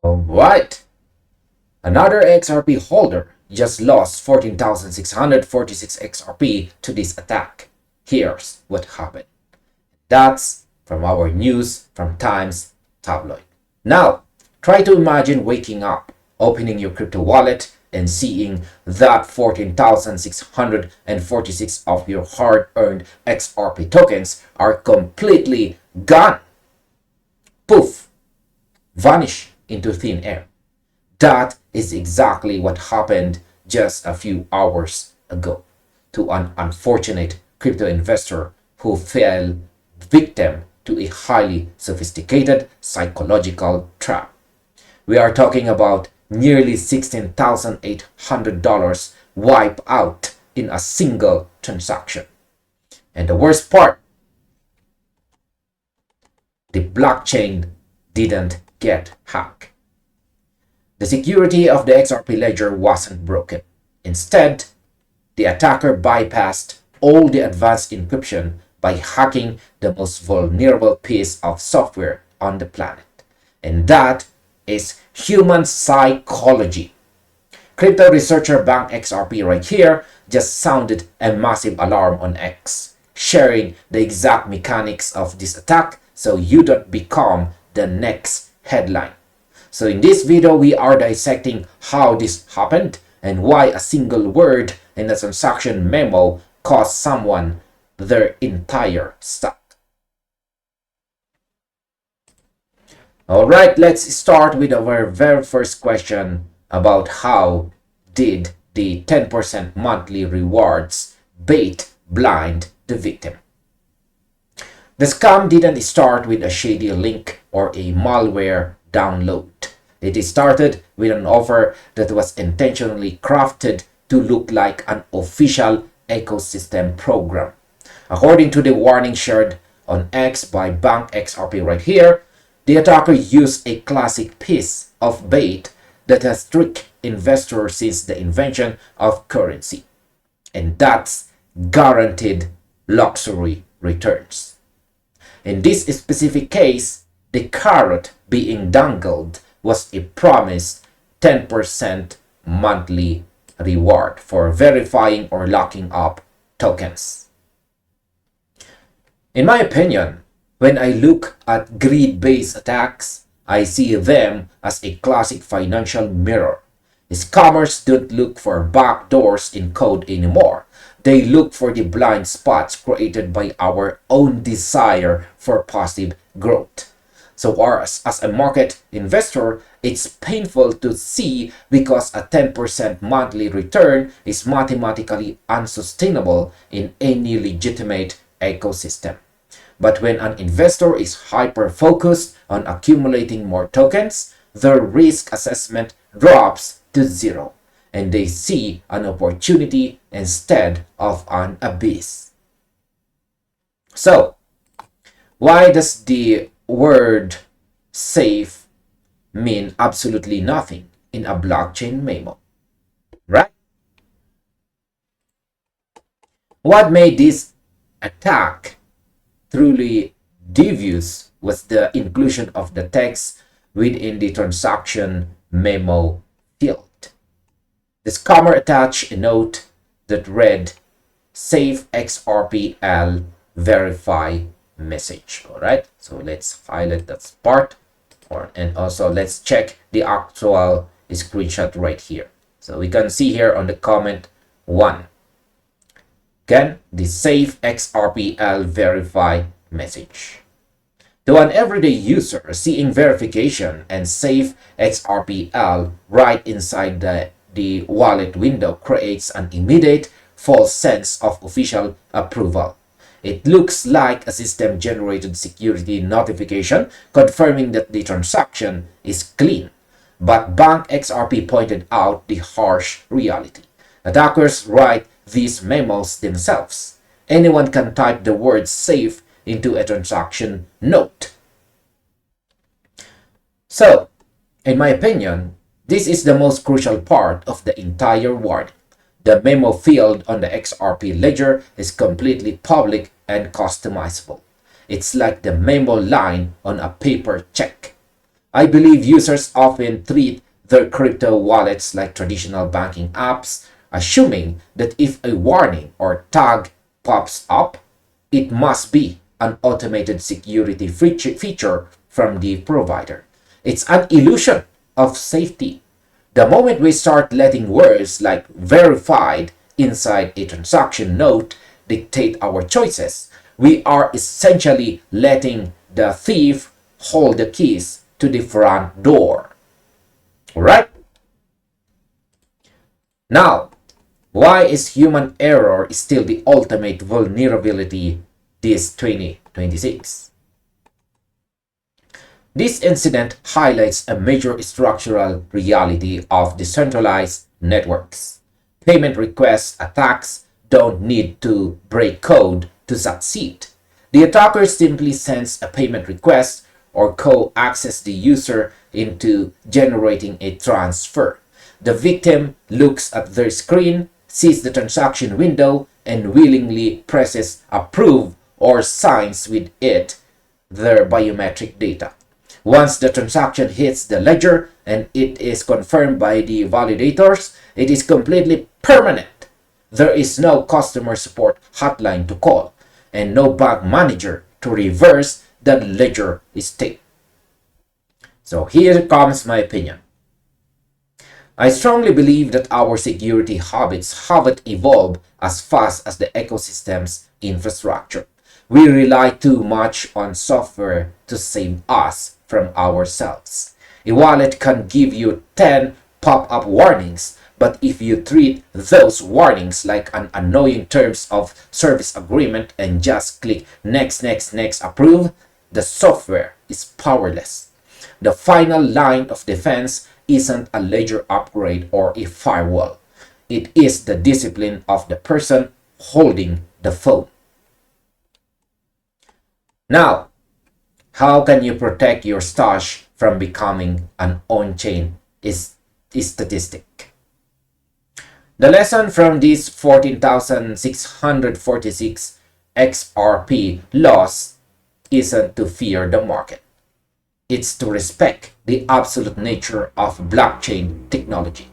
Alright, another XRP holder just lost 14,646 XRP to this attack. Here's what happened. That's from our news from Times tabloid. Now, try to imagine waking up, opening your crypto wallet, and seeing that 14,646 of your hard-earned XRP tokens are completely gone. Poof! Vanish into thin air. That is exactly what happened just a few hours ago to an unfortunate crypto investor who fell victim to a highly sophisticated psychological trap. We are talking about nearly $16,800 wiped out in a single transaction. And the worst part, the blockchain didn't get hacked. The security of the XRP ledger wasn't broken. Instead, the attacker bypassed all the advanced encryption by hacking the most vulnerable piece of software on the planet. And that is human psychology. Crypto researcher BankXRP right here just sounded a massive alarm on X, sharing the exact mechanics of this attack so you don't become the next headline. So in this video, we are dissecting how this happened and why a single word in a transaction memo cost someone their entire stock. Alright, let's start with our very first question about how did the 10% monthly rewards bait blind the victim. The scam didn't start with a shady link or a malware download. It started with an offer that was intentionally crafted to look like an official ecosystem program. According to the warning shared on X by BankXRP right here, the attacker used a classic piece of bait that has tricked investors since the invention of currency. And that's guaranteed luxury returns. In this specific case, the carrot being dangled was a promised 10% monthly reward for verifying or locking up tokens. In my opinion, when I look at greed-based attacks, I see them as a classic financial mirror. Scammers don't look for backdoors in code anymore. They look for the blind spots created by our own desire for passive growth. So as a market investor, it's painful to see because a 10% monthly return is mathematically unsustainable in any legitimate ecosystem. But when an investor is hyper-focused on accumulating more tokens, their risk assessment drops to zero, and they see an opportunity instead of an abyss. So, why does the word safe mean absolutely nothing in a blockchain memo? Right? What made this attack truly devious was the inclusion of the text within the transaction memo field. The scammer attached a note that read, "Safe XRPL verify message." All right, so let's highlight that part, and also let's check the actual screenshot right here. So we can see here on the comment 1. Again, the Safe XRPL verify message. To an everyday user, seeing verification and Safe XRPL right inside the wallet window creates an immediate false sense of official approval. It looks like a system-generated security notification confirming that the transaction is clean. But BankXRP pointed out the harsh reality. Attackers write these memos themselves. Anyone can type the word safe into a transaction note. So, in my opinion, this is the most crucial part of the entire warning. The memo field on the XRP ledger is completely public and customizable. It's like the memo line on a paper check. I believe users often treat their crypto wallets like traditional banking apps, assuming that if a warning or tag pops up, it must be an automated security feature from the provider. It's an illusion of safety. The moment we start letting words like verified inside a transaction note dictate our choices, we are essentially letting the thief hold the keys to the front door. Alright? Now, why is human error still the ultimate vulnerability this 2026? This incident highlights a major structural reality of decentralized networks. Payment request attacks don't need to break code to succeed. The attacker simply sends a payment request or co-access the user into generating a transfer. The victim looks at their screen, sees the transaction window, and willingly presses approve or signs with it their biometric data. Once the transaction hits the ledger and it is confirmed by the validators, it is completely permanent. There is no customer support hotline to call and no bank manager to reverse the ledger state. So here comes my opinion. I strongly believe that our security habits haven't evolved as fast as the ecosystem's infrastructure. We rely too much on software to save us from ourselves. A wallet can give you 10 pop-up warnings, but if you treat those warnings like an annoying terms of service agreement and just click next, next, next, approve, the software is powerless. The final line of defense isn't a ledger upgrade or a firewall. It is the discipline of the person holding the phone. Now, how can you protect your stash from becoming an on-chain statistic? The lesson from this 14,646 XRP loss isn't to fear the market. It's to respect the absolute nature of blockchain technology.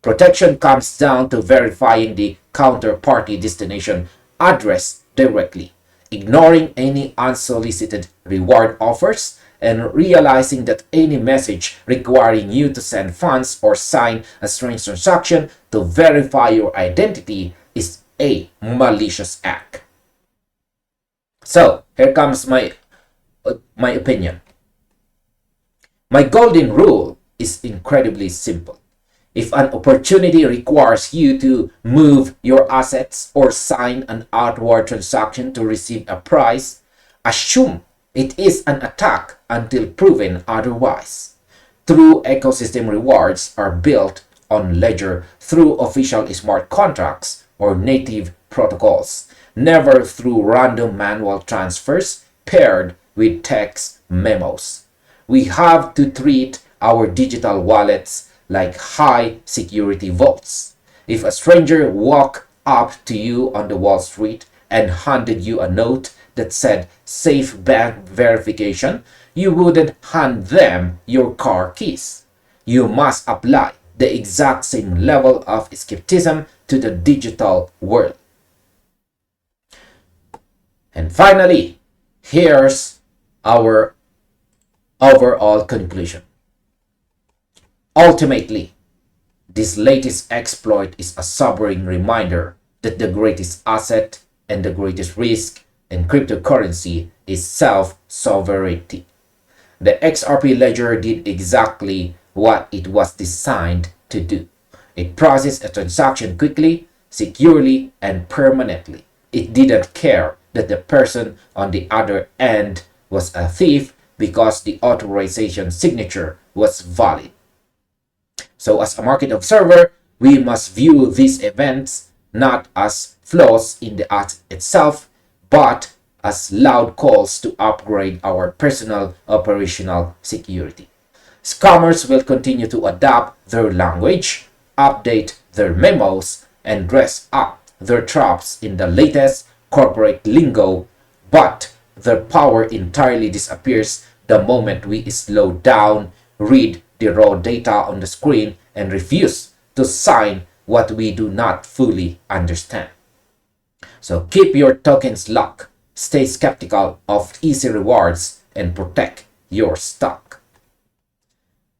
Protection comes down to verifying the counterparty destination address directly, ignoring any unsolicited reward offers, and realizing that any message requiring you to send funds or sign a strange transaction to verify your identity is a malicious act. So, here comes my opinion. My golden rule is incredibly simple. If an opportunity requires you to move your assets or sign an outward transaction to receive a prize, assume it is an attack until proven otherwise. True ecosystem rewards are built on ledger through official smart contracts or native protocols, never through random manual transfers paired with text memos. We have to treat our digital wallets like high security vaults. If a stranger walked up to you on the Wall Street and handed you a note that said safe bank verification, you wouldn't hand them your car keys. You must apply the exact same level of skepticism to the digital world. And finally, here's our overall conclusion. Ultimately, this latest exploit is a sobering reminder that the greatest asset and the greatest risk in cryptocurrency is self-sovereignty. The XRP ledger did exactly what it was designed to do. It processed a transaction quickly, securely, and permanently. It didn't care that the person on the other end was a thief because the authorization signature was valid. So as a market observer, we must view these events not as flaws in the act itself, but as loud calls to upgrade our personal operational security. Scammers will continue to adapt their language, update their memos, and dress up their traps in the latest corporate lingo, but their power entirely disappears the moment we slow down, read the raw data on the screen and refuse to sign what we do not fully understand. So keep your tokens locked, stay skeptical of easy rewards, and protect your stock.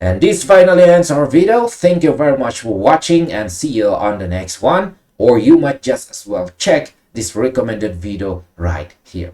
And this finally ends our video. Thank you very much for watching and see you on the next one. Or you might just as well check this recommended video right here.